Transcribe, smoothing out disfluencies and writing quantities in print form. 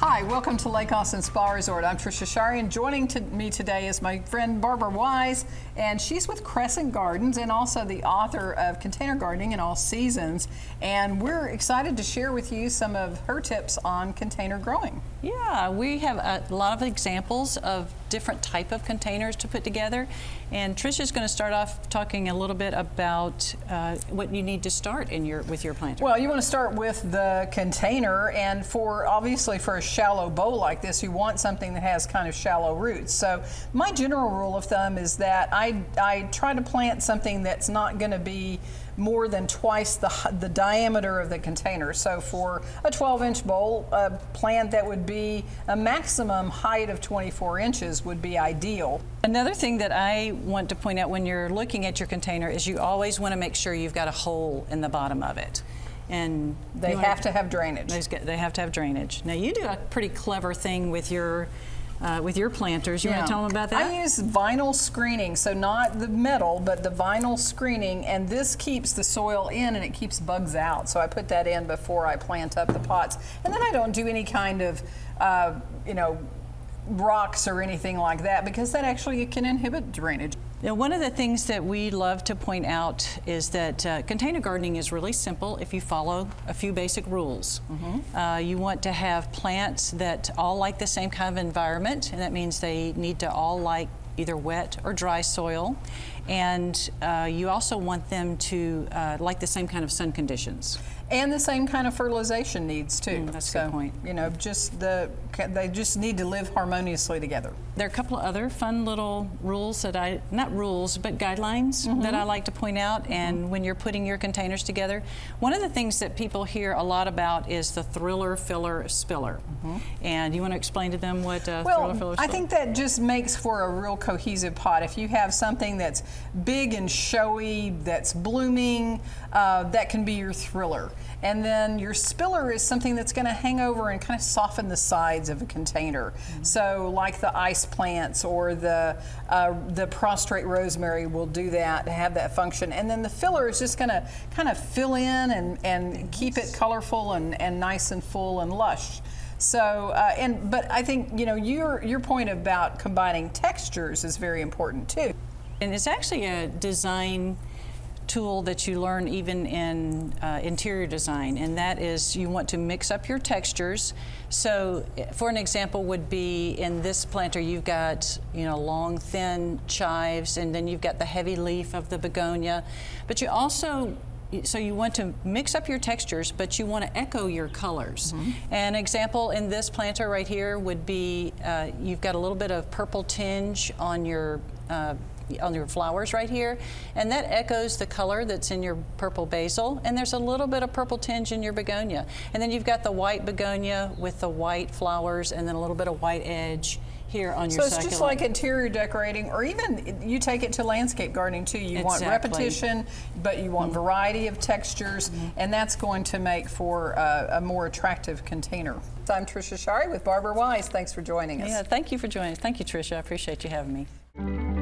Hi, welcome to Lake Austin Spa Resort. I'm Tricia Shari, and joining me today is my friend Barbara Wise, and she's with Crescent Gardens and also the author of Container Gardening in All Seasons. And we're excited to share with you some of her tips on container growing. Yeah, we have a lot of examples of different type of containers to put together, and Tricia's going to start off talking a little bit about what you need to start with your planter. Well, you want to start with the container, and obviously for a shallow bowl like this, you want something that has kind of shallow roots. So my general rule of thumb is that I try to plant something that's not going to be more than twice the diameter of the container. So for a 12-inch bowl, a plant that would be a maximum height of 24 inches would be ideal. Another thing that I want to point out when you're looking at your container is you always want to make sure you've got a hole in the bottom of it. And they have to have drainage. They have to have drainage. Now you do a pretty clever thing with your planters. You want to tell them about that? I use vinyl screening, so not the metal, but the vinyl screening, and this keeps the soil in and it keeps bugs out. So I put that in before I plant up the pots. And then I don't do any kind of, rocks or anything like that, because that actually can inhibit drainage. Now, one of the things that we love to point out is that container gardening is really simple if you follow a few basic rules. You want to have plants that all like the same kind of environment, and that means they need to all like either wet or dry soil. And you also want them to like the same kind of sun conditions. And the same kind of fertilization needs too. That's a good point. You know, they just need to live harmoniously together. There are a couple of other fun little rules that not rules, but guidelines that I like to point out. And when you're putting your containers together, one of the things that people hear a lot about is the thriller, filler, spiller. And you want to explain to them what thriller, filler, spiller? I think that just makes for a real cohesive pot. If you have something that's big and showy, that's blooming, that can be your thriller. And then your spiller is something that's going to hang over and kind of soften the sides of a container. So like the ice plants or the prostrate rosemary will do that, have that function. And then the filler is just going to kind of fill in and keep it colorful and nice and full and lush. So, but I think, your point about combining textures is very important too. And it's actually a design tool that you learn even in interior design, and that is you want to mix up your textures. So for an example would be in this planter you've got long thin chives, and then you've got the heavy leaf of the begonia, but you also you want to mix up your textures, but you want to echo your colors. An example in this planter right here would be you've got a little bit of purple tinge on your flowers right here, and that echoes the color that's in your purple basil, and there's a little bit of purple tinge in your begonia. And then you've got the white begonia with the white flowers and then a little bit of white edge here on your succulent. So it's just like interior decorating, or even you take it to landscape gardening too. You want repetition, but you want variety of textures, and that's going to make for a more attractive container. So I'm Tricia Shari with Barbara Wise. Thanks for joining us. Yeah, thank you for joining us. Thank you, Tricia. I appreciate you having me.